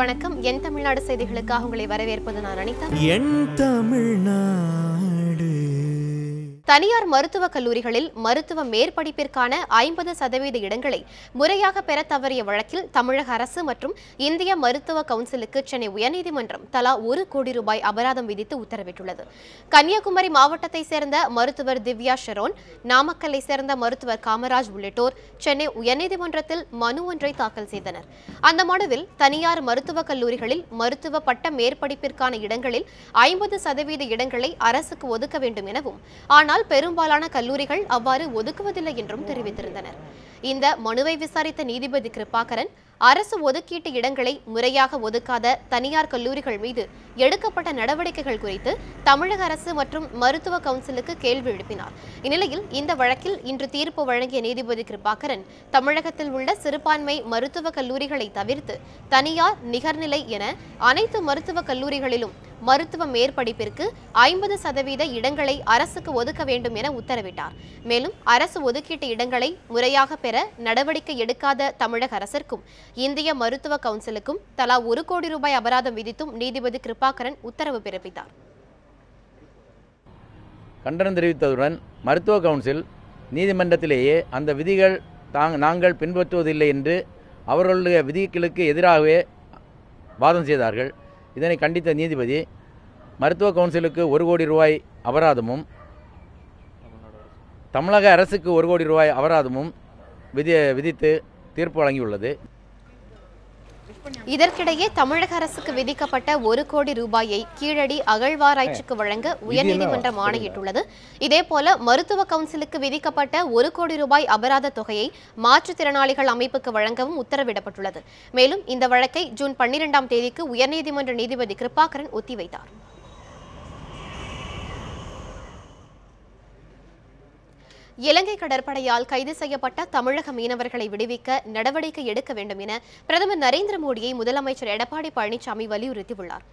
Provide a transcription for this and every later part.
வணக்கம். என் தமிழ்நாடு செய்திகளுக்காக உங்களை வரவேற்பது நான் அனிதா. என் தமிழ்நாடு. தனியார் மருத்துவக் கல்லூரிகளில் மருத்துவ மேற்படிப்பிற்கான 50% இடங்களை முறையாக பெற தவறிய வழக்கில் தமிழக அரசு மற்றும் இந்திய மருத்துவ கவுன்சிலுக்கு சென்னை உயர்நீதிமன்றம் தலா 1 கோடி ரூபாய் அபராதம் விதித்து உத்தரவிட்டுள்ளது. கன்னியாகுமரி மாவட்டத்தை சேர்ந்த மருத்துவர் திவ்யா ஷெரோன், நாமக்கல்லை சேர்ந்த மருத்துவர் காமராஜ் உள்ளிட்டோர் சென்னை உயர்நீதிமன்றத்தில் மனு ஒன்றை தாக்கல் செய்தனர். அந்த மனுவில் தனியார் மருத்துவக் கல்லூரிகளில் மருத்துவ பட்ட மேற்படிப்பிற்கான இடங்களில் 50% இடங்களை அரசுக்கு ஒதுக்க வேண்டும் எனவும், ஆனால் பெரும்பாலான கல்லூரிகள் அவ்வாறு ஒதுக்குவதில்லை என்றும் தெரிவித்திருந்தனர். இந்த மனுவை விசாரித்த நீதிபதி கிருபாகரன், அரசு ஒதுக்கீட்டு இடங்களை முறையாக ஒதுக்காத தனியார் கல்லூரிகள் மீது எடுக்கப்பட்ட நடவடிக்கைகள் குறித்து தமிழக அரசு மற்றும் மருத்துவ கவுன்சிலுக்கு கேள்வி எழுப்பினார். இந்நிலையில் இந்த வழக்கில் இன்று தீர்ப்பு வழங்கிய நீதிபதி கிருபாகரன், தமிழகத்தில் உள்ள சிறுபான்மை மருத்துவ கல்லூரிகளை தவிர்த்து தனியார், நிகர்நிலை என அனைத்து மருத்துவக் கல்லூரிகளிலும் மருத்துவ மேற்படிப்பிற்கு 50% இடங்களை அரசுக்கு ஒதுக்க வேண்டும் என உத்தரவிட்டார். மேலும் அரசு ஒதுக்கீட்டு இடங்களை முறையாக பெற நடவடிக்கை எடுக்காத தமிழக அரசிற்கும் இந்திய மருத்துவ கவுன்சிலுக்கும் தலா 1 கோடி ரூபாய் அபராதம் விதித்தும் நீதிபதி கிருபாகரன் உத்தரவு பிறப்பித்தார். கண்டனம் தெரிவித்ததுடன் மருத்துவ கவுன்சில் நீதிமன்றத்திலேயே அந்த விதிகள் நாங்கள் பின்பற்றுவதில்லை என்று அவர்களுடைய விதிகளுக்கு எதிராகவே வாதம் செய்தார்கள். இதனை கண்டித்த நீதிபதி மருத்துவ கவுன்சிலுக்கு 1 கோடி ரூபாய் அபராதமும், தமிழக அரசுக்கு 1 கோடி ரூபாய் அபராதமும் விதித்து தீர்ப்பு வழங்கியுள்ளது. இதற்கிடையே தமிழக அரசுக்கு விதிக்கப்பட்ட 1 கோடி ரூபாயை கீழடி அகழ்வாராய்ச்சிக்கு வழங்க உயர்நீதிமன்றம் ஆணையிட்டுள்ளது. இதேபோல மருத்துவ கவுன்சிலுக்கு விதிக்கப்பட்ட 1 கோடி ரூபாய் அபராத தொகையை மாற்றுத்திறனாளிகள் அமைப்புக்கு வழங்கவும் உத்தரவிடப்பட்டுள்ளது. மேலும் இந்த வழக்கை ஜூன் 12ஆம் தேதிக்கு உயர்நீதிமன்ற நீதிபதி கிருபாகரன் ஒத்திவைத்தார். இலங்கை கடற்படையால் கைது செய்யப்பட்ட தமிழக மீனவர்களை விடுவிக்க நடவடிக்கை எடுக்க வேண்டும் என பிரதமர் நரேந்திர மோடியை முதலமைச்சர் எடப்பாடி பழனிசாமி வலியுறுத்தியுள்ளார்.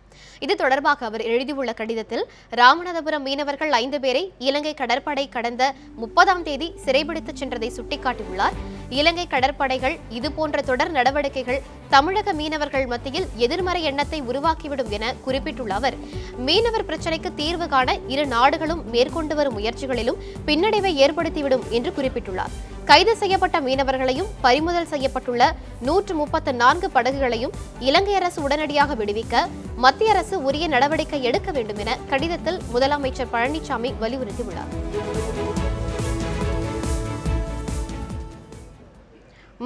இது தொடர்பாக அவர் எழுதியுள்ள கடிதத்தில், ராமநாதபுரம் மீனவர்கள் 5 பேரை இலங்கை கடற்படை கடந்த 30ஆம் தேதி சிறைபிடித்துச் சென்றதை சுட்டிக்காட்டியுள்ளார். இலங்கை கடற்படைகள் இதுபோன்ற தொடர் நடவடிக்கைகள் தமிழக மீனவர்கள் மத்தியில் எதிர்மறை எண்ணத்தை உருவாக்கிவிடும் என குறிப்பிட்டுள்ள அவர், மீனவர் பிரச்சினைக்கு தீர்வு காண இரு நாடுகளும் மேற்கொண்டு வரும் முயற்சிகளிலும் பின்னடைவை ஏற்படுத்திவிடும் என்று குறிப்பிட்டுள்ளார். கைது செய்யப்பட்ட மீனவர்களையும் பறிமுதல் செய்யப்பட்டுள்ள 134 படகுகளையும் இலங்கை அரசு உடனடியாக விடுவிக்க மத்திய அரசு உரிய நடவடிக்கை எடுக்க வேண்டும் என கடிதத்தில் முதலமைச்சர் பழனிசாமி வலியுறுத்தியுள்ளார்.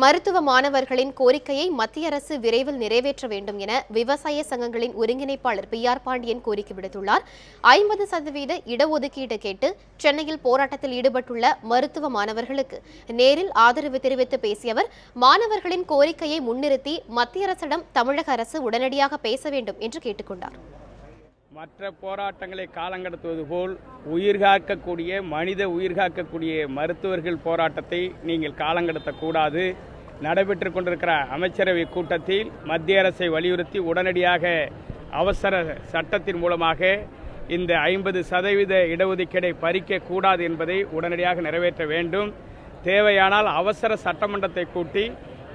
மருத்துவ மாணவர்களின் கோரிக்கையை மத்திய அரசு விரைவில் நிறைவேற்ற வேண்டும் என விவசாய சங்கங்களின் ஒருங்கிணைப்பாளர் PR பாண்டியன் கோரிக்கை விடுத்துள்ளார். 50% இடஒதுக்கீடு கேட்டு சென்னையில் போராட்டத்தில் ஈடுபட்டுள்ள மருத்துவ மாணவர்களுக்கு நேரில் ஆதரவு தெரிவித்து பேசிய அவர், மாணவர்களின் கோரிக்கையை முன்னிறுத்தி மத்திய அரசிடம் தமிழக அரசு உடனடியாக பேச வேண்டும் என்று கேட்டுக்கொண்டார். மற்ற போராட்டங்களை காலங்கடத்துவது போல் உயிர்காக்கக்கூடிய மனித உயிர்காக்கக்கூடிய மருத்துவர்கள் போராட்டத்தை நீங்கள் காலங்கடத்தக்கூடாது. நடைபெற்று கொண்டிருக்கிற அமைச்சரவை கூட்டத்தில் மத்திய அரசை வலியுறுத்தி உடனடியாக அவசர சட்டத்தின் மூலமாக இந்த 50% இடஒதுக்கீடை பறிக்கக்கூடாது என்பதை உடனடியாக நிறைவேற்ற வேண்டும். தேவையானால் அவசர சட்டமன்றத்தை கூட்டி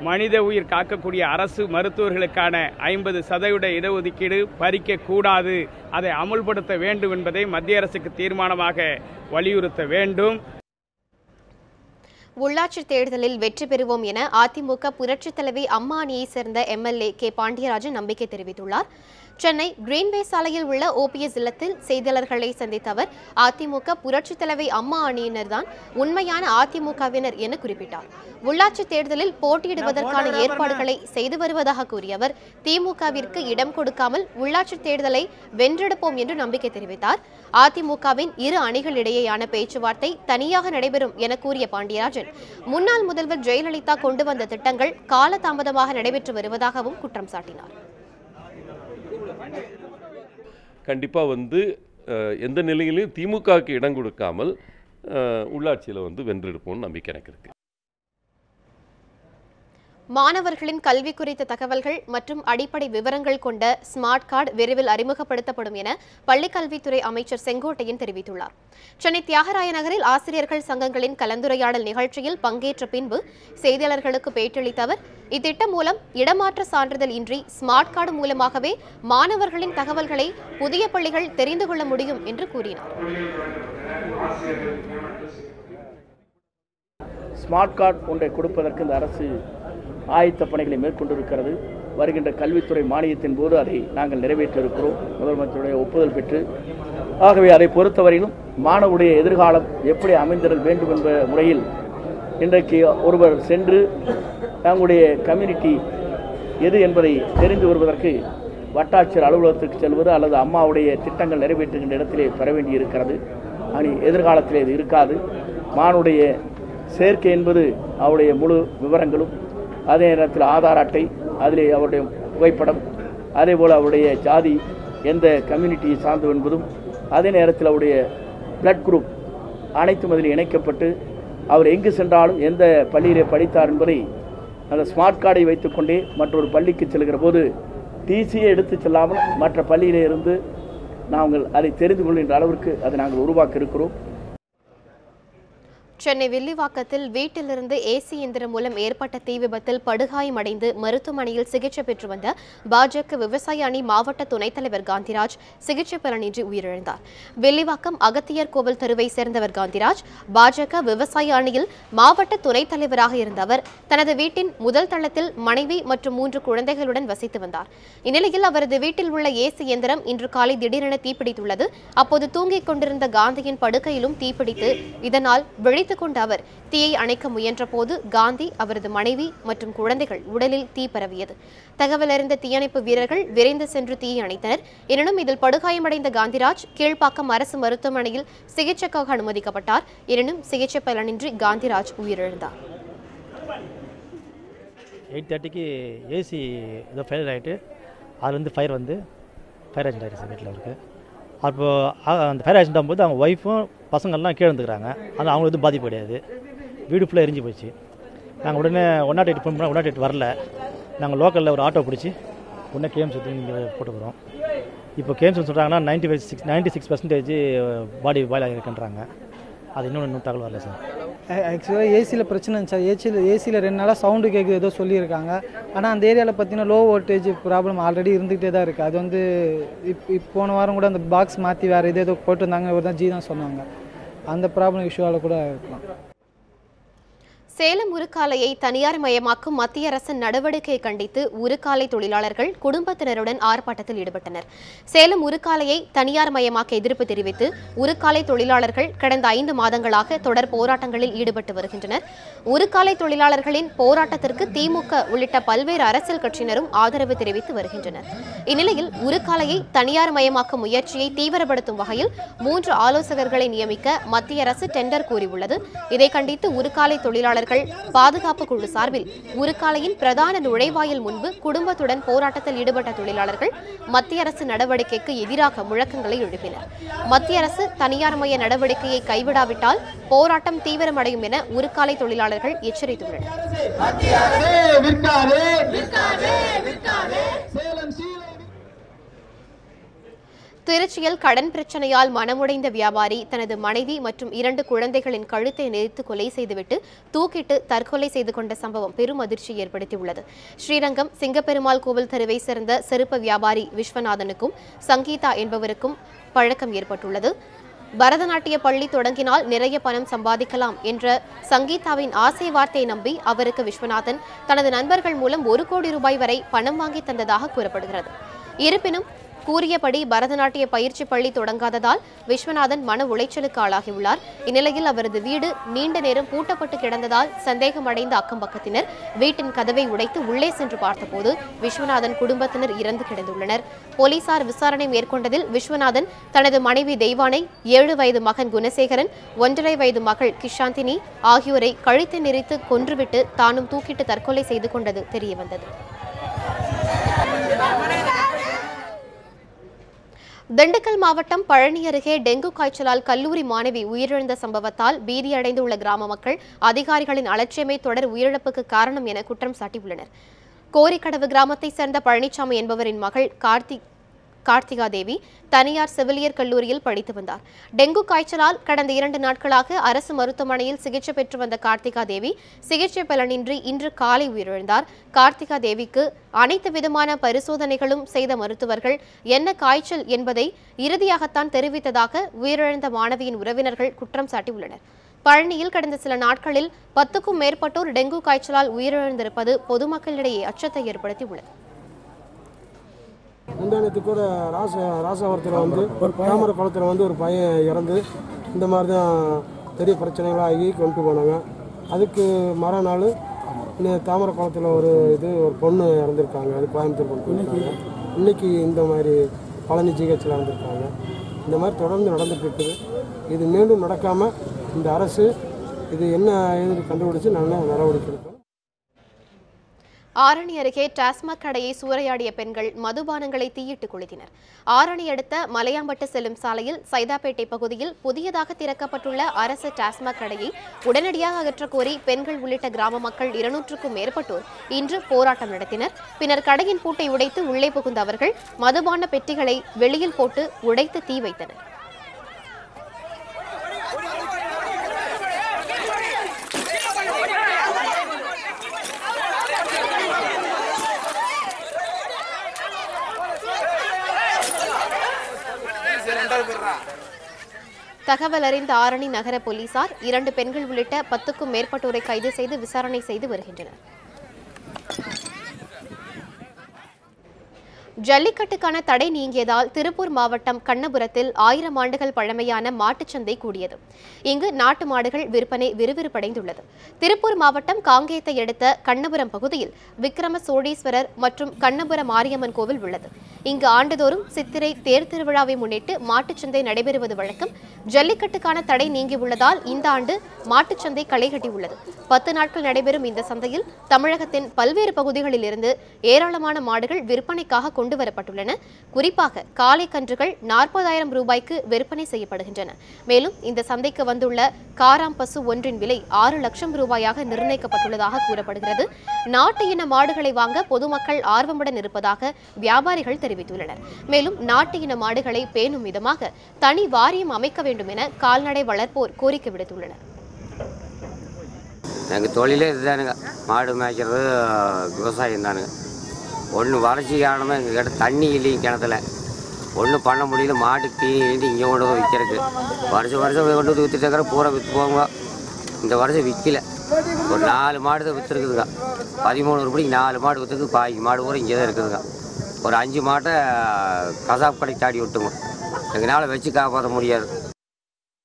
மனித உயிர் காக்கக்கூடிய அரசு மருத்துவர்களுக்கான 50% இடஒதுக்கீடு பறிக்கக்கூடாது, அதை அமுல்படுத்த வேண்டும் என்பதை மத்திய அரசுக்கு தீர்மானமாக வலியுறுத்த வேண்டும். உள்ளாட்சி தேர்தலில் வெற்றி பெறுவோம் என அதிமுக புரட்சித் தலைவி அம்மா அணியைச் சேர்ந்த MLA K பாண்டியராஜன் நம்பிக்கை தெரிவித்துள்ளார். சென்னை கிரீன்வே சாலையில் உள்ள OPS இல்லத்தில் செய்தியாளர்களை சந்தித்த அவர், அதிமுக புரட்சித் தலைவி அம்மா அணியினர்தான் உண்மையான அதிமுகவினர் என குறிப்பிட்டார். உள்ளாட்சி தேர்தலில் போட்டியிடுவதற்கான ஏற்பாடுகளை செய்து வருவதாக கூறிய அவர், திமுகவிற்கு இடம் கொடுக்காமல் உள்ளாட்சி தேர்தலை வென்றெடுப்போம் என்று நம்பிக்கை தெரிவித்தார். அதிமுகவின் இரு அணிகளிடையேயான பேச்சுவார்த்தை தனியாக நடைபெறும் என கூறிய பாண்டியராஜன், முன்னாள் முதல்வர் ஜெயலலிதா கொண்டு வந்த திட்டங்கள் காலதாமதமாக நடைபெற்று வருவதாகவும் குற்றம் சாட்டினார். கண்டிப்பாக எந்த நிலையிலையும் திமுகவுக்கு இடம் கொடுக்காமல் உள்ளாட்சியில் வென்றெடுப்போம்னு நம்பிக்கை எனக்கு இருக்கு. மாணவர்களின் கல்வி குறித்த தகவல்கள் மற்றும் அடிப்படை விவரங்கள் கொண்ட ஸ்மார்ட் கார்டு விரைவில் அறிமுகப்படுத்தப்படும் என பள்ளிக்கல்வித்துறை அமைச்சர் செங்கோட்டையன் தெரிவித்துள்ளார். சென்னை தியாகராய நகரில் ஆசிரியர்கள் சங்கங்களின் கலந்துரையாடல் நிகழ்ச்சியில் பங்கேற்ற பின்பு செய்தியாளர்களுக்கு பேட்டியளித்த அவர், இத்திட்டம் மூலம் இடமாற்ற சான்றிதழ் இன்றி ஸ்மார்ட் கார்டு மூலமாகவே மாணவர்களின் தகவல்களை புதிய பள்ளிகள் தெரிந்து கொள்ள முடியும் என்று கூறினார். ஸ்மார்ட் கார்டு ஒன்றை கொடுப்பதற்கு இந்த அரசு ஆயத்த பணிகளை மேற்கொண்டிருக்கிறது. வருகின்ற கல்வித்துறை மானியத்தின் போது அதை நாங்கள் நிறைவேற்ற இருக்கிறோம், முதலமைச்சருடைய ஒப்புதல் பெற்று. ஆகவே அதை பொறுத்தவரையிலும் மாணவருடைய எதிர்காலம் எப்படி அமைந்திட வேண்டும் என்ற முறையில் இன்றைக்கு ஒருவர் சென்று தங்களுடைய கம்யூனிட்டி எது என்பதை தெரிந்து வருவதற்கு வட்டாட்சியர் அலுவலகத்திற்கு செல்வது அல்லது அம்மாவுடைய திட்டங்கள் நிறைவேற்றுகின்ற இடத்திலே பெற வேண்டியிருக்கிறது. எதிர்காலத்திலே இது இருக்காது. மாணவருடைய சேர்க்கை என்பது அவருடைய முழு விவரங்களும், அதே நேரத்தில் ஆதார் அட்டை, அதிலே அவருடைய புகைப்படம், அதேபோல் அவருடைய ஜாதி எந்த கம்யூனிட்டியை சார்ந்து என்பதும், அதே நேரத்தில் அவருடைய பிளட் குரூப் அனைத்தும் அதில் இணைக்கப்பட்டு அவர் எங்கு சென்றாலும் எந்த பள்ளியிலே படித்தார் என்பதை அந்த ஸ்மார்ட் கார்டை வைத்துக்கொண்டே மற்றொரு பள்ளிக்கு செல்கிற போது டிசியை எடுத்து செல்லாமல் மற்ற பள்ளியிலே இருந்து நாங்கள் அதை தெரிந்து கொள்கின்ற அளவிற்கு அதை நாங்கள் உருவாக்க இருக்கிறோம். சென்னை வில்லிவாக்கத்தில் வீட்டிலிருந்து ஏசி இயந்திரம் மூலம் ஏற்பட்ட தீ விபத்தில் படுகாயமடைந்து மருத்துவமனையில் சிகிச்சை பெற்று வந்த பாஜக விவசாய அணி மாவட்ட துணைத் தலைவர் காந்திராஜ் சிகிச்சை பலனின்றி உயிரிழந்தார். வில்லிவாக்கம் அகத்தியர் கோவில் தெருவை சேர்ந்தவர் காந்திராஜ் பாஜக விவசாய அணியில் மாவட்ட துணைத் தலைவராக இருந்த அவர் தனது வீட்டின் முதல் தளத்தில் மனைவி மற்றும் 3 குழந்தைகளுடன் வசித்து வந்தார். இந்நிலையில் அவரது வீட்டில் உள்ள ஏசி இயந்திரம் இன்று காலை திடீரென தீப்பிடித்துள்ளது. அப்போது தூங்கிக் கொண்டிருந்த காந்தியின் படுக்கையிலும் தீப்பிடித்து இதனால் கொண்ட அவர் தீயை அணைக்க முயன்ற போது காந்தி, அவரது மனைவி மற்றும் குழந்தைகள் உடலில் தீ பரவியது. தகவல் அறிந்த தீயணைப்பு வீரர்கள் விரைந்து சென்று தீயை அணைத்தனர். எனினும் இதில் படுகாயமடைந்த காந்திராஜ் கீழ்ப்பாக்கம் அரசு மருத்துவமனையில் சிகிச்சைக்காக அனுமதிக்கப்பட்டார். எனினும் சிகிச்சை பலனின்றி காந்திராஜ் உயிரிழந்தார். 8:30க்கு ஏசி ஏதோ ஃபயர் ஆகிட்டு அதுலேருந்து ஃபயர் ஆக்சிடென்ட் ஆகிடுச்சு வீட்டில் அவருக்கு. அப்போது அந்த ஃபயர் ஆக்சிடென்ட் ஆகும்போது அவங்க ஒய்ஃபும் பசங்கள்லாம் கீழே இருந்துக்கிறாங்க. ஆனால் அவங்களுக்கு எதுவும் பாதிப்பு கிடையாது. வீடு ஃபுல்லாக எரிஞ்சு போச்சு. நாங்கள் உடனே 108 ஃபோன் பண்ணால் 108 வரல. நாங்கள் லோக்கலில் ஒரு ஆட்டோ பிடிச்சி உடனே கேம்ஸ் இங்கே போட்டுக்கிறோம். இப்போ கேம்ஸ் சொல்கிறாங்கன்னா 96% பாடி பாயில் ஆகிருக்குன்றாங்க. அது இன்னும் தகவல் வரல சார். ஆக்சுவலாக ஏசியில் பிரச்சனை இருந்துச்சு. ஏசியில் 2 நாளாக சவுண்டு கேட்குது ஏதோ சொல்லியிருக்காங்க. ஆனால் அந்த ஏரியாவில் பார்த்தீங்கன்னா லோ வோல்டேஜ் ப்ராப்ளம் ஆல்ரெடி இருந்துகிட்டே தான் இருக்குது. அது போன வாரம் கூட அந்த பாக்ஸ் மாற்றி வேறு ஏதோ போட்டிருந்தாங்க. ஒரு தான் தான் சொன்னாங்க. அந்த ப்ராப்ளம் இஷ்யூவால் கூட இருக்கலாம். சேலம் உருக்காலையை தனியார் மயமாக்கும் மத்திய அரசின் நடவடிக்கையை கண்டித்து உருக்காலை தொழிலாளர்கள் குடும்பத்தினருடன் ஆர்ப்பாட்டத்தில் ஈடுபட்டனர். சேலம் உருக்காலையை தனியார் மயமாக்க எதிர்ப்பு தெரிவித்து உருக்காலை தொழிலாளர்கள் கடந்த 5 மாதங்களாக தொடர் போராட்டங்களில் ஈடுபட்டு வருகின்றனர். உருக்காலை தொழிலாளர்களின் போராட்டத்திற்கு திமுக உள்ளிட்ட பல்வேறு அரசியல் கட்சியினரும் ஆதரவு தெரிவித்து வருகின்றனர். இந்நிலையில் உருக்காலையை தனியார் மயமாக்கும் முயற்சியை தீவிரப்படுத்தும் வகையில் 3 ஆலோசகர்களை நியமிக்க மத்திய அரசு டெண்டர் கோரியுள்ளது. இதை கண்டித்து உருக்காலை தொழிலாளர்கள் பாதுகாப்பு குழு சார்பில் உருக்காலையின் பிரதான நுழைவாயில் முன்பு குடும்பத்துடன் போராட்டத்தில் ஈடுபட்ட தொழிலாளர்கள் மத்திய அரசு நடவடிக்கைக்கு எதிராக முழக்கங்களை எழுப்பினர். மத்திய அரசு தனியார்மய நடவடிக்கையை கைவிடாவிட்டால் போராட்டம் தீவிரமடையும் என உருக்காலை தொழிலாளர்கள் எச்சரித்துள்ளனர். திருச்சியில் கடன் பிரச்சனையால் மனமுடைந்த வியாபாரி தனது மனைவி மற்றும் 2 குழந்தைகளின் கழுத்தை நெரித்து கொலை செய்துவிட்டு தூக்கிட்டு தற்கொலை செய்து கொண்ட சம்பவம் பெரும் அதிர்ச்சி ஏற்படுத்தியுள்ளது. ஸ்ரீரங்கம் சிங்கப்பெருமாள் கோவில் தெருவை சேர்ந்த செருப்பு வியாபாரி விஸ்வநாதனுக்கும் சங்கீதா என்பவருக்கும் பழக்கம் ஏற்பட்டுள்ளது. பரதநாட்டிய பள்ளி தொடங்கினால் நிறைய பணம் சம்பாதிக்கலாம் என்ற சங்கீதாவின் ஆசை வார்த்தையை நம்பி அவருக்கு விஸ்வநாதன் தனது நண்பர்கள் மூலம் 1 கோடி ரூபாய் வரை பணம் வாங்கி தந்ததாக கூறப்படுகிறது. இருப்பினும் கூறியபடி பரதநாட்டிய பயிற்சி பள்ளி தொடங்காததால் விஸ்வநாதன் மன உளைச்சலுக்கு ஆளாகியுள்ளார். இந்நிலையில் அவரது வீடு நீண்ட நேரம் பூட்டப்பட்டு கிடந்ததால் சந்தேகமடைந்த அக்கம்பக்கத்தினர் வீட்டின் கதவை உடைத்து உள்ளே சென்று பார்த்தபோது விஸ்வநாதன் குடும்பத்தினர் இறந்து கிடந்துள்ளனர். போலீசார் விசாரணை மேற்கொண்டதில் விஸ்வநாதன் தனது மனைவி தெய்வானை, 7 வயது மகன் குணசேகரன், 1.5 வயது மகள் கிஷாந்தினி ஆகியோரை கழுத்தை நெரித்து கொன்றுவிட்டு தானும் தூக்கிட்டு தற்கொலை செய்து கொண்டது தெரியவந்தது. திண்டுக்கல் மாவட்டம் பழனி அருகே டெங்கு காய்ச்சலால் கல்லூரி மாணவி உயிரிழந்த சம்பவத்தால் பீதியடைந்துள்ள கிராம மக்கள் அதிகாரிகளின் அலட்சியமே தொடர் உயிரிழப்புக்கு காரணம் என குற்றம் சாட்டியுள்ளனர். கோரிக்கடவு கிராமத்தைச் சேர்ந்த பழனிசாமி என்பவரின் மகள் கார்த்திகா தேவி தனியார் செவிலியர் கல்லூரியில் படித்து வந்தார். டெங்கு காய்ச்சலால் கடந்த 2 நாட்களாக அரசு மருத்துவமனையில் சிகிச்சை பெற்று வந்த கார்த்திகா தேவி சிகிச்சை பலனின்றி இன்று காலை உயிரிழந்தார். கார்த்திகா தேவிக்கு அனைத்து விதமான பரிசோதனைகளும் செய்த மருத்துவர்கள் என்ன காய்ச்சல் என்பதை இறுதியாகத்தான் தெரிவித்ததாக உயிரிழந்த மாணவியின் உறவினர்கள் குற்றம் சாட்டியுள்ளனர். பழனியில் கடந்த சில நாட்களில் 10க்கும் மேற்பட்டோர் டெங்கு காய்ச்சலால் உயிரிழந்திருப்பது பொதுமக்களிடையே அச்சத்தை ஏற்படுத்தியுள்ளது. முந்தானத்து கூட ராசாவரத்தில் வந்து ஒரு தாமரை குளத்தில் வந்து ஒரு பையன் இறந்து இந்த மாதிரி தான் பெரிய பிரச்சனைகளாகி கொண்டு போனாங்க. அதுக்கு மறுநாள் தாமரை குளத்தில் ஒரு பொண்ணு இறந்துருக்காங்க. அது கோயம்புத்தூர் கொண்டு இன்னைக்கு இந்த மாதிரி பழனி ஜிஹெச்சில் வந்திருக்காங்க. இந்த மாதிரி தொடர்ந்து நடந்துட்டு இருக்குது. இது மீண்டும் நடக்காமல் இந்த அரசு இது என்ன ஏது கண்டுபிடிச்சு நல்ல நடவடிக்கை எடுக்கும். ஆரணி அருகே டாஸ்மாக் கடையை சூறையாடிய பெண்கள் மதுபானங்களை தீயிட்டு கொளுத்தினர். ஆரணி அடுத்த மலையாம்பட்டு செல்லும் சாலையில் சைதாப்பேட்டை பகுதியில் புதியதாக திறக்கப்பட்டுள்ள அரசு டாஸ்மாக் கடையை உடனடியாக அகற்றக்கோரி பெண்கள் உள்ளிட்ட கிராம மக்கள் 200க்கும் மேற்பட்டோர் இன்று போராட்டம் நடத்தினர். பின்னர் கடையின் பூட்டை உடைத்து உள்ளே புகுந்த அவர்கள் மதுபான பெட்டிகளை வெளியில் போட்டு உடைத்து தீ வைத்தனர். தகவல் அறிந்த ஆரணி நகர போலீசார் 2 பெண்கள் உள்ளிட்ட 10க்கும் மேற்பட்டோரை கைது செய்து விசாரணை செய்து வருகின்றனர். ஜல்லிக்கட்டுக்கான தடை நீங்கியதால் திருப்பூர் மாவட்டம் கண்ணபுரத்தில் 1000 ஆண்டுகள் பழமையான மாட்டுச்சந்தை கூடியது. இங்கு நாட்டு மாடுகள் விற்பனை விறுவிறுப்படைந்துள்ளது. திருப்பூர் மாவட்டம் காங்கேயத்தை அடுத்த கண்ணபுரம் பகுதியில் விக்ரம சோழீஸ்வரர் மற்றும் கண்ணபுர மாரியம்மன் கோவில் உள்ளது. இங்கு ஆண்டுதோறும் சித்திரை தேர் திருவிழாவை முன்னிட்டு மாட்டுச்சந்தை நடைபெறுவது வழக்கம். ஜல்லிக்கட்டுக்கான தடை நீங்கியுள்ளதால் இந்த ஆண்டு மாட்டுச்சந்தை களை கட்டியுள்ளது. 10 நாட்கள் நடைபெறும் இந்த சந்தையில் தமிழகத்தின் பல்வேறு பகுதிகளில் இருந்து ஏராளமான மாடுகள் விற்பனைக்காக கொண்டு வரப்பட்டுள்ளன. குறிப்பாக காளை கன்றுகள் 40,000 ரூபாய்க்கு விற்பனை செய்யப்படுகின்றன. மேலும் இந்த சந்தைக்கு வந்துள்ள காராம் பசு ஒன்றின் விலை 6 லட்சம் ரூபாயாக நிர்ணயிக்கப்பட்டுள்ளதாக கூறப்படுகிறது. நாட்டு இன மாடுகளை வாங்க பொதுமக்கள் ஆர்வமுடன் இருப்பதாக வியாபாரிகள் தெரிவித்துள்ளனர். மேலும் நாட்டு இன மாடுகளை பேணும் விதமாக தனி வாரியம் அமைக்க வேண்டும் என கால்நடை வளர்ப்போர் கோரிக்கை விடுத்துள்ளனர். எங்கள் தொழிலே இதுதானுங்க, மாடு மேய்க்கிறது, விவசாயம் தானுங்க. ஒன்று வறட்சி காரணமாக எங்கள் கிட்ட தண்ணி இல்லைங்க, கிணத்துல ஒன்றும் பண்ண முடியல. மாட்டுக்கு தீனி இங்கே கொண்டு போய் விற்கிறதுக்கு வருஷம் கொண்டு வந்து விற்றுட்டு இருக்கிற பூரா விற்று போங்க. இந்த வருஷம் விற்கல. ஒரு 4 மாடு தான் விற்றுருக்குதுங்க. 13 ரூபாய்க்கு 4 மாடு விற்றுருக்கு. பாக்கி மாடு பூரா இங்கே தான் இருக்குதுங்க. ஒரு 5 மாட்டை கசாப் கடைக்கு தாடி விட்டுங்க. எங்களால் வச்சு காப்பாற்ற முடியாது.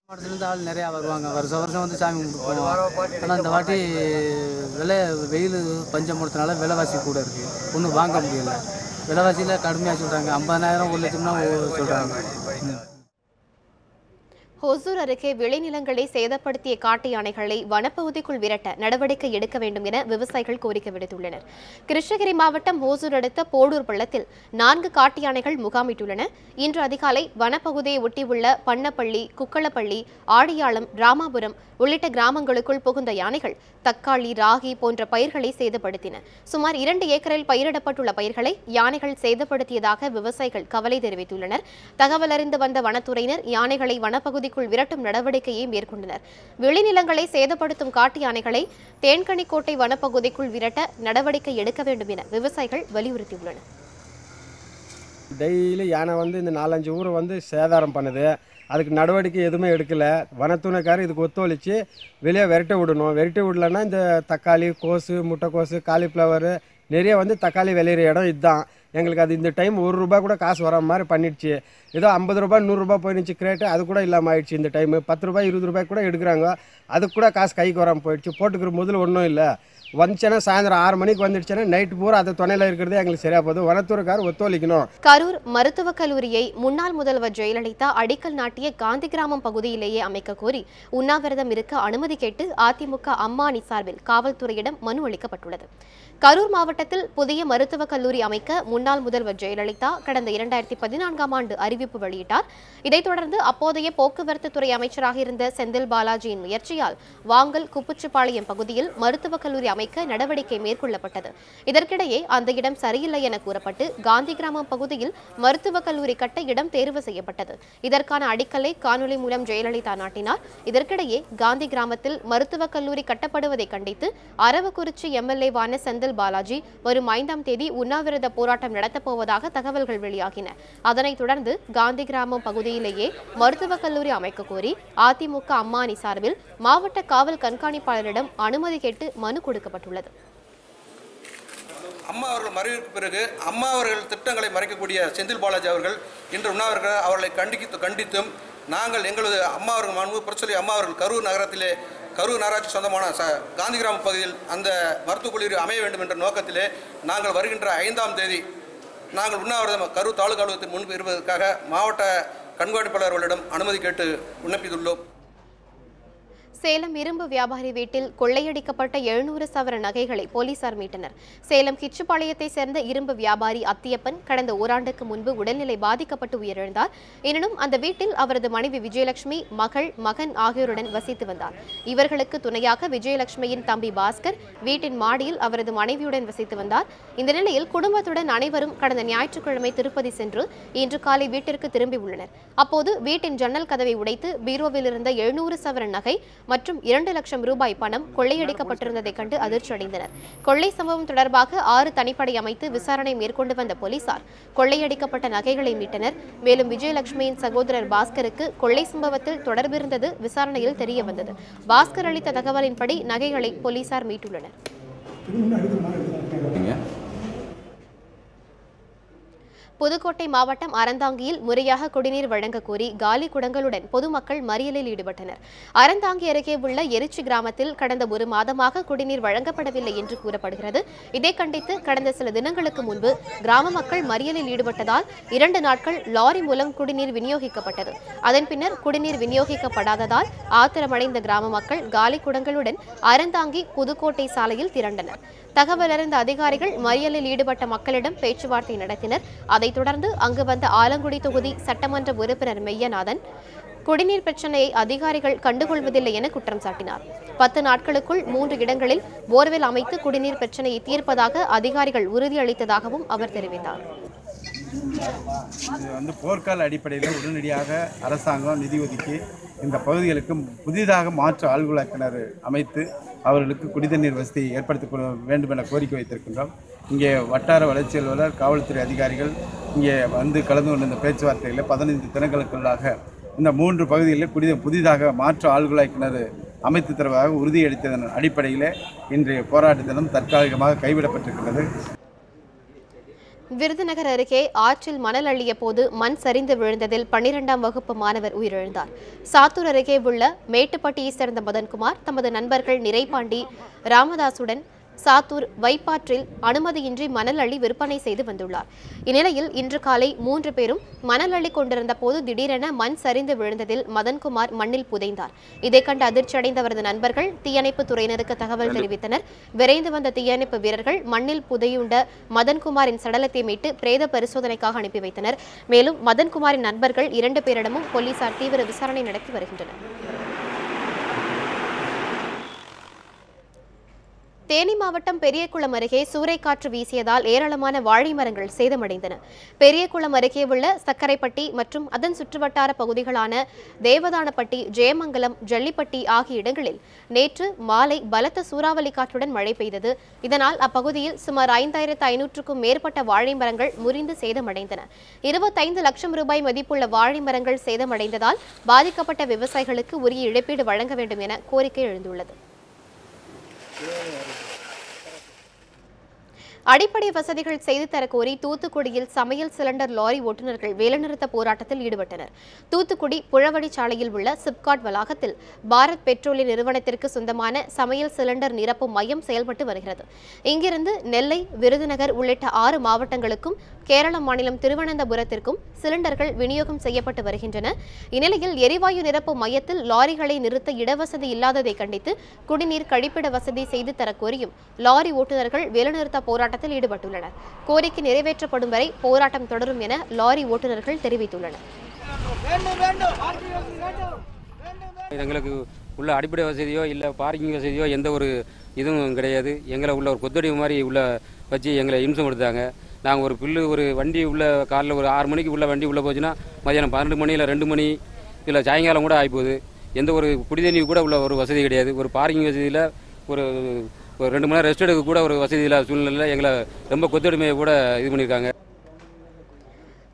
மாவட்டத்துலேருந்து ஆள் நிறையா வருவாங்க. வருஷம் வந்து சாமி கும்பிட்டு போவோம். ஆனால் இந்த வாட்டி வெயில் பஞ்சம் போடுறதுனால விலைவாசி கூட இருக்குது. ஒன்றும் வாங்க முடியலை. விலைவாசியில் கடுமையாக சொல்கிறாங்க. 50,000 1 லட்சம்னா சொல்கிறாங்க. ஹொசூர் அருகே விளைநிலங்களை சேதப்படுத்திய காட்டு யானைகளை வனப்பகுதிக்குள் விரட்ட நடவடிக்கை எடுக்க வேண்டும் என விவசாயிகள் கோரிக்கை விடுத்துள்ளனர். கிருஷ்ணகிரி மாவட்டம் ஹொசூர் அடுத்த போடூர் பள்ளத்தில் 4 காட்டு யானைகள் முகாமிட்டுள்ளன. இன்று அதிகாலை வனப்பகுதியை ஒட்டியுள்ள பண்ணப்பள்ளி, குக்களப்பள்ளி, ஆடியாளம், ராமாபுரம் உள்ளிட்ட கிராமங்களுக்குள் புகுந்த யானைகள் தக்காளி, ராகி போன்ற பயிர்களை சேதப்படுத்தின. சுமார் 2 ஏக்கரில் பயிரிடப்பட்டுள்ள பயிர்களை யானைகள் சேதப்படுத்தியதாக விவசாயிகள் கவலை தெரிவித்துள்ளனர். தகவல் அறிந்து வந்த வனத்துறையினர் யானைகளை வனப்பகுதிக்குள் விரட்டும் நடவடிக்கையை மேற்கொண்டனர். விளைநிலங்களை சேதப்படுத்தும் காட்டு யானைகளை தேன்கனிக்கோட்டை வனப்பகுதிக்குள் விரட்ட நடவடிக்கை எடுக்க வேண்டும் என விவசாயிகள் வலியுறுத்தியுள்ளனர். டெய்லி யானை வந்து இந்த 4-5 ஊரை வந்து சேதாரம் பண்ணுது. அதுக்கு நடவடிக்கை எதுவுமே எடுக்கலை. வனத்துறைக்காரர் இதுக்கு ஒத்துழைச்சி வெளியே விரட்ட விடணும். விரட்ட விடலன்னா இந்த தக்காளி, கோஸு, முட்டைக்கோஸு, காலிஃப்ளவரு நிறைய வந்து தக்காளி விளையிற இடம் இதுதான். எங்களுக்கு அது இந்த டைம் 1 ரூபா கூட காசு வர மாதிரி பண்ணிடுச்சு. ஏதோ 50 ரூபா 100 ரூபா போயிடுச்சு கிரேட்டு, அது கூட இல்லாமல் ஆயிடுச்சு. இந்த டைமு 10 ரூபாய் 20 ரூபாய் கூட எடுக்கிறாங்க. அதுக்கு கூட காசு கைக்கு வராமல் போயிடுச்சு. போட்டுக்கிற முதல்ல ஒன்றும் இல்லை. வந்துச்சுன்னா சாயந்தரம் 6 மணிக்கு வந்துடுச்சுன்னா நைட்டு பூரா அதை துணையில் இருக்கிறதே எங்களுக்கு சரியா போதும். வனத்துறைக்காரர் ஒத்துழைக்கணும். கரூர் மருத்துவக் கல்லூரியை முன்னாள் முதல்வர் ஜெயலலிதா அடிக்கல் நாட்டிய காந்தி கிராமம் பகுதியிலேயே அமைக்க கோரி உண்ணாவிரதம் இருக்க அனுமதி கேட்டு அதிமுக அம்மாணி சார்பில் காவல்துறையிடம் மனு அளிக்கப்பட்டுள்ளது. கரூர் மாவட்டத்தில் புதிய மருத்துவக் கல்லூரி அமைக்க முன்னாள் முதல்வர் ஜெயலலிதா கடந்த 2014ஆம் ஆண்டு அறிவிப்பு வெளியிட்டார். இதைத் தொடர்ந்து அப்போதைய போக்குவரத்து துறை அமைச்சராக இருந்த செந்தில் பாலாஜியின் முயற்சியால் வாங்கல் குப்புச்சிப்பாளையம் பகுதியில் மருத்துவக் கல்லூரி அமைக்க நடவடிக்கை மேற்கொள்ளப்பட்டது. இதற்கிடையே அந்த இடம் சரியில்லை என கூறப்பட்டு காந்தி கிராமம் பகுதியில் மருத்துவக் கல்லூரி கட்ட இடம் தேர்வு செய்யப்பட்டது. இதற்கான அடிக்கல்லை காணொலி மூலம் ஜெயலலிதா நாட்டினார். இதற்கிடையே காந்தி கிராமத்தில் மருத்துவக் கல்லூரி கட்டப்படுவதை கண்டித்து அரவக்குறிச்சி எம்எல்ஏவான செந்தில் பாலாஜி வரும் 5ஆம் தேதி உண்ணாவிரத போராட்டம் நடத்தப்போவதாக தகவல்கள் வெளியாகின. அதனைத் தொடர்ந்து காந்தி கிராமம் பகுதியிலேயே மருத்துவக் கல்லூரி அமைக்க கோரி அதிமுக அம்மானி சார்பில் மாவட்ட காவல் கண்காணிப்பாளரிடம் அனுமதி கேட்டு மனு கொடுக்கப்பட்டுள்ளது. அம்மா அவர்கள் மறைவுக்கு பிறகு அம்மா அவர்கள் திட்டங்களை மறைக்கக்கூடிய செந்தில் பாலாஜி அவர்கள் இன்று உண்ணாவிரத அவர்களை கண்டித்தும் நாங்கள் எங்களது அம்மா அவர்கள் மாண்பு புரட்சி அம்மா அவர்கள் கரூர் நகராட்சி சொந்தமான காந்தி கிராம பகுதியில் அந்த மருத்துவக் கல்லூரி அமைய வேண்டும் என்ற நோக்கத்திலே நாங்கள் வருகின்ற 5ஆம் தேதி நாங்கள் உண்ணாவிரதம் கரூர் தாலுகா அலுவலகத்தின் முன்பு இருப்பதற்காக மாவட்ட கண்காணிப்பாளர்களிடம் அனுமதி கேட்டு விண்ணப்பித்துள்ளோம். சேலம் இரும்பு வியாபாரி வீட்டில் கொள்ளையடிக்கப்பட்ட 700 சவர நகைகளை போலீசார் மீட்டனர். சேலம் கிச்சுப்பாளையத்தை சேர்ந்த இரும்பு வியாபாரி அத்தியப்பன் கடந்த ஓராண்டுக்கு முன்பு உடல்நிலை பாதிக்கப்பட்டு உயிரிழந்தார். எனினும் அந்த வீட்டில் அவரது மனைவி விஜயலட்சுமி, மகன் ஆகியோருடன் வசித்து வந்தார். இவர்களுக்கு துணையாக விஜயலட்சுமியின் தம்பி பாஸ்கர் வீட்டின் மாடியில் அவரது மனைவியுடன் வசித்து வந்தார். இந்த நிலையில் குடும்பத்துடன் அனைவரும் கடந்த ஞாயிற்றுக்கிழமை திருப்பதி சென்று இன்று காலை வீட்டிற்கு திரும்பியுள்ளனர். அப்போது வீட்டின் ஜன்னல் கதவை உடைத்து பீரோவில் இருந்த 700 சவர நகை மற்றும் 2 லட்சம் ரூபாய் பணம் கொள்ளையடிக்கப்பட்டிருந்ததை கண்டு அதிர்ச்சி அடைந்தனர். கொள்ளை சம்பவம் தொடர்பாக 6 தனிப்படை அமைத்து விசாரணை மேற்கொண்டு வந்த போலீசார் கொள்ளையடிக்கப்பட்ட நகைகளை மீட்டனர். மேலும் விஜயலட்சுமியின் சகோதரர் பாஸ்கருக்கு கொள்ளை சம்பவத்தில் தொடர்பிருந்தது விசாரணையில் தெரியவந்தது. பாஸ்கர் அளித்த தகவலின்படி நகைகளை போலீசார் மீட்டுள்ளனர். புதுக்கோட்டை மாவட்டம் அறந்தாங்கியில் முறையாக குடிநீர் வழங்க கோரி காலி குடங்களுடன் பொதுமக்கள் மறியலில் ஈடுபட்டனர். அறந்தாங்கி அருகே உள்ள எரிச்சி கிராமத்தில் கடந்த 1 மாதமாக குடிநீர் வழங்கப்படவில்லை என்று கூறப்படுகிறது. இதை கண்டித்து கடந்த சில தினங்களுக்கு முன்பு கிராம மக்கள் மறியலில் ஈடுபட்டதால் 2 நாட்கள் லாரி மூலம் குடிநீர் விநியோகிக்கப்பட்டது. அதன் பின்னர் குடிநீர் விநியோகிக்கப்படாததால் ஆத்திரமடைந்த கிராம மக்கள் காலி குடங்களுடன் அறந்தாங்கி புதுக்கோட்டை சாலையில் திரண்டனர். தகவல் அறிந்த அதிகாரிகள் மறியலில் ஈடுபட்ட மக்களிடம் பேச்சுவார்த்தை நடத்தினர். அதைத் தொடர்ந்து அங்கு வந்த ஆலங்குடி தொகுதி சட்டமன்ற உறுப்பினர் மெய்யநாதன் குடிநீர் பிரச்சினையை அதிகாரிகள் கண்டுகொள்வதில்லை என குற்றம் சாட்டினார். 10 நாட்களுக்குள் 3 இடங்களில் போர்வெல் அமைத்து குடிநீர் பிரச்சினையை தீர்ப்பதாக அதிகாரிகள் உறுதியளித்ததாகவும் அவர் தெரிவித்தார். இது போர்க்கால அடிப்படையில் உடனடியாக அரசாங்கம் நிதி ஒதுக்கி இந்த பகுதிகளுக்கு புதிதாக மாற்று ஆழ்குழாய் கிணறு அமைத்து அவர்களுக்கு குடிநீர் வசதி ஏற்படுத்த வேண்டும் என கோரிக்கை வைத்திருக்கின்றோம். இங்கே வட்டார வளர்ச்சி அலுவலர், காவல்துறை அதிகாரிகள் இங்கே கலந்து கொண்ட இந்த பேச்சுவார்த்தைகளில் 15 தினங்களுக்குள்ளாக இந்த 3 பகுதிகளில் புதிதாக மாற்று ஆழ்குழாய் கிணறு அமைத்து தருவதாக உறுதியளித்ததன் அடிப்படையில் இன்றைய போராட்ட தினம் தற்காலிகமாக கைவிடப்பட்டிருக்கிறது. விருதுநகர் அருகே ஆற்றில் மணல் அள்ளிய போது மண் சரிந்து விழுந்ததில் 12ஆம் வகுப்பு மாணவர் உயிரிழந்தார். சாத்தூர் அருகே உள்ள மேட்டுப்பட்டியை சேர்ந்த மதன்குமார் தமது நண்பர்கள் நிறைபாண்டி, ராமதாசுடன் சாத்தூர் வைப்பாற்றில் அனுமதியின்றி மணல் அள்ளி விற்பனை செய்து வந்துள்ளார். இந்நிலையில் இன்று காலை 3 பேரும் மணல் அள்ளி கொண்டிருந்த போது திடீரென மண் சரிந்து விழுந்ததில் மதன்குமார் மண்ணில் புதைந்தார். இதை கண்டு அதிர்ச்சியடைந்த அவரது நண்பர்கள் தீயணைப்பு துறையினருக்கு தகவல் தெரிவித்தனர். விரைந்து வந்த தீயணைப்பு வீரர்கள் மண்ணில் புதையுண்ட மதன்குமாரின் சடலத்தை மீட்டு பிரேத பரிசோதனைக்காக அனுப்பி வைத்தனர். மேலும் மதன்குமாரின் நண்பர்கள் 2 பேரிடமும் போலீசார் தீவிர விசாரணை நடத்தி வருகின்றனர். தேனி மாவட்டம் பெரியகுளம் அருகே சூறைக்காற்று வீசியதால் ஏராளமான வாழை மரங்கள் சேதமடைந்தன. பெரியகுளம் அருகே உள்ள சக்கரைப்பட்டி மற்றும் அதன் சுற்றுவட்டார பகுதிகளான தேவதானப்பட்டி, ஜெயமங்கலம், ஜல்லிப்பட்டி ஆகிய இடங்களில் நேற்று மாலை பலத்த சூறாவளி காற்றுடன் மழை பெய்தது. இதனால் அப்பகுதியில் சுமார் 5500க்கும் மேற்பட்ட வாழை மரங்கள் முறிந்து சேதமடைந்தன. 25 லட்சம் ரூபாய் மதிப்புள்ள வாழை மரங்கள் சேதமடைந்ததால் பாதிக்கப்பட்ட விவசாயிகளுக்கு உரிய இழப்பீடு வழங்க வேண்டும் என கோரிக்கை எழுந்துள்ளது. அடிப்படை வசதிகள் செய்து தரக்கோரி தூத்துக்குடியில் சமையல் சிலிண்டர் லாரி ஓட்டுநர்கள் வேலைநிறுத்த போராட்டத்தில் ஈடுபட்டனர். தூத்துக்குடி புழவடி சாலையில் உள்ள சிப்காட் வளாகத்தில் பாரத் பெட்ரோலிய நிறுவனத்திற்கு சொந்தமான சமையல் சிலிண்டர் நிரப்பும் மையம் செயல்பட்டு வருகிறது. இங்கிருந்து நெல்லை, விருதுநகர் உள்ளிட்ட 6 மாவட்டங்களுக்கும் கேரள மாநிலம் திருவனந்தபுரத்திற்கும் சிலிண்டர்கள் விநியோகம் செய்யப்பட்டு வருகின்றன. இந்நிலையில் எரிவாயு நிரப்பும் மையத்தில் லாரிகளை நிறுத்த இடவசதி இல்லாததை கண்டித்து குடிநீர் கழிப்பிட வசதி செய்து தரக்கோரியும் லாரி ஓட்டுநர்கள் வேலைநிறுத்த போராட்டம் போராட்டத்தில் ஈடுபட்டுள்ளனர். கோரிக்கை நிறைவேற்றப்படும் வரை போராட்டம் தொடரும் என லாரி ஓட்டுநர்கள் தெரிவித்துள்ளனர். எங்களுக்கு உள்ள அடிப்படை வசதியோ இல்லை பார்க்கிங் வசதியோ எந்த ஒரு இதுவும் கிடையாது. எங்களை உள்ள ஒரு கொத்தடி மாதிரி உள்ள வச்சு எங்களை இம்சம் கொடுத்தாங்க. நாங்கள் ஒரு ஒரு வண்டி உள்ள காலையில் ஒரு 6 மணிக்கு உள்ள வண்டி உள்ளே போச்சுன்னா மதியானம் 12 மணி இல்லை 2 மணி இல்லை சாயங்காலம் கூட ஆகிப்போகுது. எந்த ஒரு குடிதண்ணி கூட உள்ள ஒரு வசதி கிடையாது. ஒரு பார்க்கிங் வசதியில் ஒரு 2 மணி நேரம் ரெஸ்ட் எடுக்க கூட ஒரு வசதி இல்லாத சூழ்நிலையில் எங்களை ரொம்ப கொத்தடிமையை கூட இது பண்ணியிருக்காங்க.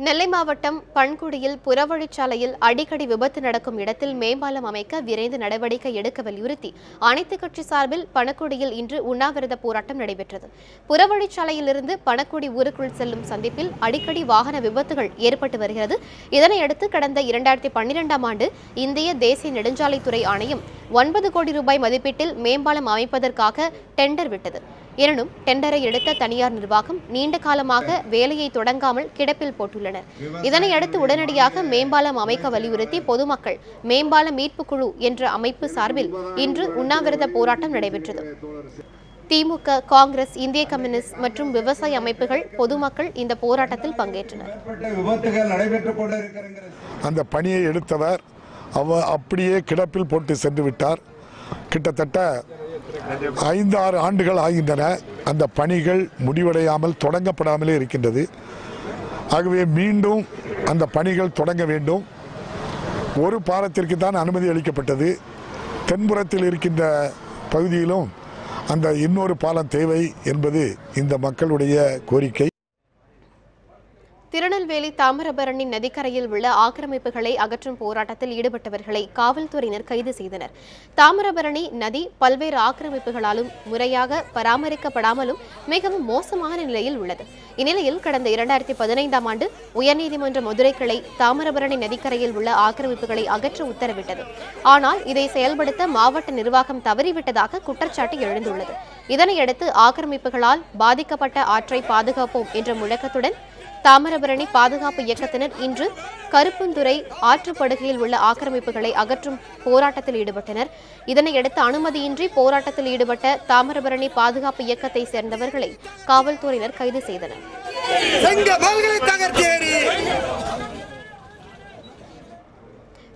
நெல்லை மாவட்டம் பண்குடியில் புறவழிச்சாலையில் அடிக்கடி விபத்து நடக்கும் இடத்தில் மேம்பாலம் அமைக்க விரைந்து நடவடிக்கை எடுக்க வலியுறுத்தி அனைத்துக் கட்சி சார்பில் பணக்குடியில் இன்று உண்ணாவிரத போராட்டம் நடைபெற்றது. புறவழிச்சாலையிலிருந்து பணக்குடி ஊருக்குள் செல்லும் சந்திப்பில் அடிக்கடி வாகன விபத்துகள் ஏற்பட்டு வருகிறது. இதனையடுத்து கடந்த 2012ஆம் ஆண்டு இந்திய தேசிய நெடுஞ்சாலைத்துறை ஆணையம் 9 கோடி ரூபாய் மதிப்பீட்டில் மேம்பாலம் அமைப்பதற்காக டெண்டர் விட்டது. எனினும் டெண்டரை எடுத்த தனியார் நிர்வாகம் நீண்ட காலமாக வேலையை தொடங்காமல் கிடப்பில் போட்டுள்ளனர். இதனையடுத்து உடனடியாக மேம்பாலம் அமைக்க வலியுறுத்தி பொதுமக்கள் மேம்பால மீட்பு குழு என்ற அமைப்பு சார்பில் இன்று உண்ணாவிரத போராட்டம் நடைபெற்றது. திமுக, காங்கிரஸ், இந்திய கம்யூனிஸ்ட் மற்றும் விவசாய அமைப்புகள் பொதுமக்கள் இந்த போராட்டத்தில் பங்கேற்றனர். அந்த பணியை எடுத்தவர் அப்படியே கிடப்பில் போட்டு சென்று விட்டார். கிட்டத்தட்ட 5-6 ஆண்டுகள் ஆகின்றன. அந்த பணிகள் முடிவடையாமல் தொடங்கப்படாமலே இருக்கின்றது. ஆகவே மீண்டும் அந்த பணிகள் தொடங்க வேண்டும். ஒரு பாலத்திற்கு தான் அனுமதி அளிக்கப்பட்டது. தென்புறத்தில் இருக்கின்ற பகுதியிலும் அந்த இன்னொரு பாலம் தேவை என்பது இந்த மக்களுடைய கோரிக்கை. திருநெல்வேலி தாமிரபரணி நதிக்கரையில் உள்ள ஆக்கிரமிப்புகளை அகற்றும் போராட்டத்தில் ஈடுபட்டவர்களை காவல்துறையினர் கைது செய்தனர். தாமிரபரணி நதி பல்வேறு ஆக்கிரமிப்புகளாலும் முறையாக பராமரிக்கப்படாமலும் மிகவும் மோசமான நிலையில் உள்ளது. இந்நிலையில் கடந்த 2015ஆம் ஆண்டு உயர்நீதிமன்ற மதுரை கிளை தாமிரபரணி நதிக்கரையில் உள்ள ஆக்கிரமிப்புகளை அகற்ற உத்தரவிட்டது. ஆனால் இதை செயல்படுத்த மாவட்ட நிர்வாகம் தவறிவிட்டதாக குற்றச்சாட்டு எழுந்துள்ளது. இதனையடுத்து ஆக்கிரமிப்புகளால் பாதிக்கப்பட்ட ஆற்றை பாதுகாப்போம் என்ற முழக்கத்துடன் தாமிரபரணி பாதுகாப்பு இயக்கத்தினர் இன்று கருப்புந்துறை ஆற்றுப்படுகையில் உள்ள ஆக்கிரமிப்புகளை அகற்றும் போராட்டத்தில் ஈடுபட்டனர். இதனையடுத்து அனுமதியின்றி போராட்டத்தில் ஈடுபட்ட தாமிரபரணி பாதுகாப்பு இயக்கத்தை சேர்ந்தவர்களை காவல்துறையினர் கைது செய்தனர்.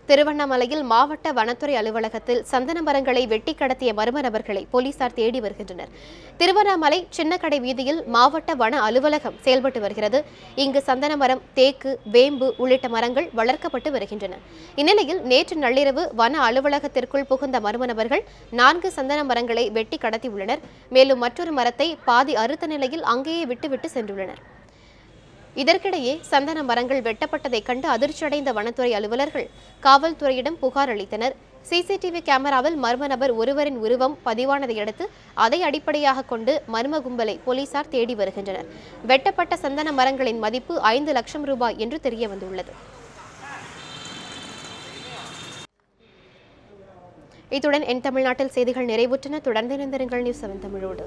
திருவண்ணாமலையில் மாவட்ட வனத்துறை அலுவலகத்தில் சந்தன மரங்களை வெட்டி கடத்திய மர்ம நபர்களை போலீசார் தேடி வருகின்றனர். திருவண்ணாமலை சின்னக்கடை வீதியில் மாவட்ட வன அலுவலகம் செயல்பட்டு வருகிறது. இங்கு சந்தன மரம், தேக்கு, வேம்பு உள்ளிட்ட மரங்கள் வளர்க்கப்பட்டு வருகின்றன. இந்நிலையில் நேற்று நள்ளிரவு வன அலுவலகத்திற்குள் புகுந்த மர்ம நபர்கள் 4 சந்தன மரங்களை வெட்டி கடத்தியுள்ளனர். மேலும் மற்றொரு மரத்தை பாதி அறுத்த நிலையில் அங்கேயே விட்டுவிட்டு சென்றுள்ளனர். இதற்கிடையே சந்தன மரங்கள் வெட்டப்பட்டதைக் கண்டு அதிர்ச்சியடைந்த வனத்துறை அலுவலர்கள் காவல்துறையிடம் புகார் அளித்தனர். சிசிடிவி கேமராவில் மர்ம நபர் ஒருவரின் உருவம் பதிவானதை அடுத்து அதை அடிப்படையாக கொண்டு மர்ம கும்பலை போலீசார் தேடி வருகின்றனர். வெட்டப்பட்ட சந்தன மரங்களின் மதிப்பு 5 லட்சம் ரூபாய் என்று தெரியவந்துள்ளது. இத்துடன் என் தமிழ்நாட்டில் செய்திகள் நிறைவுற்றன. தொடர்ந்து இணைந்திருங்கள் நியூஸ் 7 தமிழோடு.